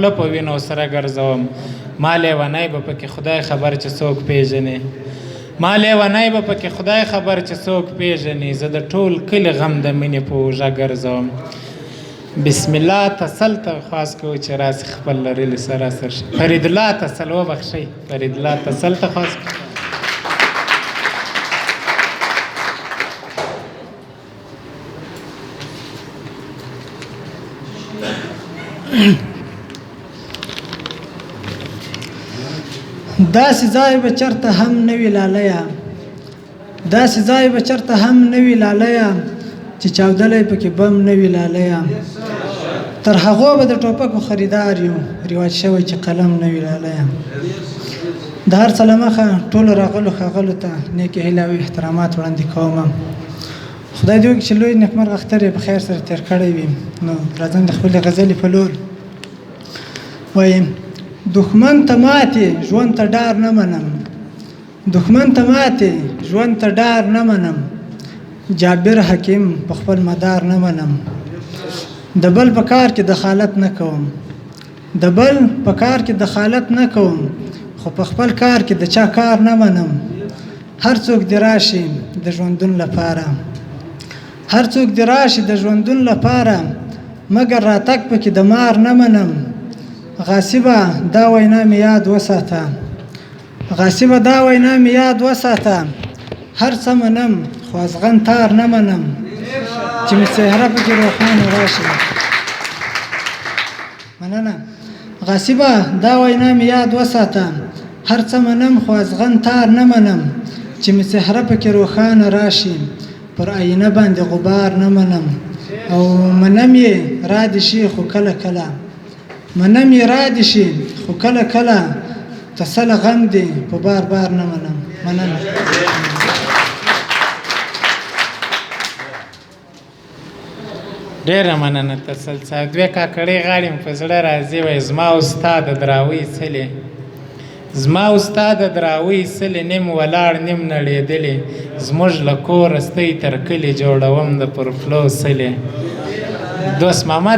په وینو سره ګرځوم ما لیونی به پکې خدای خبر چې څوک پیژني ما لیونی به پکې خدای خبر چې څوک پیژني زه د ټول کلي غم د مینې په اوږه ګرځوم بسم الله تسل ته خواست کوو چې راسي خپل لرلي سره سر شي فرید الله تسل وبخښئ فرید الله تسل ته خواست داسې ځای به چرته هم نه وي لالیه داسې ځای به چرته هم نه وي لالیه چې چاودلی پکې بم نه وي لالیه تر هغو به د ټوپکو خریدار یو رواج شوی چې قلم نه وي لالیه د هر څه له مخه ټولو راغلو ښاغلو ته نیکې هیلې او احترامات وړاندې کوم خدای دې وکړي چې لوی نیکمرغه اختر یې په خیر سره تېر کړی وي نو راځم د خپلې غزلې په لور وایم دښمن ته ماتې ژوند ته ډار نه منم دښمن ته ماتې ژوند ته ډار نه منم جابر حکیم په خپل مدار نه منم د بل په کار کې دخالت نه کوم د بل په کار کې دخالت نه کوم خو په خپل کار کې د چا کار نه منم هر څوک دې راشي د ژوندون لپاره هر څوک دې راشي د ژوندون لپاره مګر راتګ پکې د مار نه منم غاصبه دا وینا مې یاد وساته غاصبه دا وینا مې یاد وساته هر څه منم خو ازغن تار نه منم چې مې څهره پکې روښانه راشي مننه غاصبه دا وینا مې یاد وساته هر څه منم خو ازغن تار نه منم چې مې څهره پکې روښانه راشي پر آینه باندې غبار نه منم او منم یې را دې شي خو کله کله منم یې را دې شي خو کله کله تسله غم دی په بار بار نه منم مننه ډېره مننه تسل صاحب دوې کاکړۍ غاړې مې په زړه راځي وایي زما استاد دراوۍ څلې زما استاد دراوۍ څلې نیم ولاړ نیم نړېدلې زموږ له کوره ستۍ تر کلي جوړوم د پرفلو څلې دوست محمد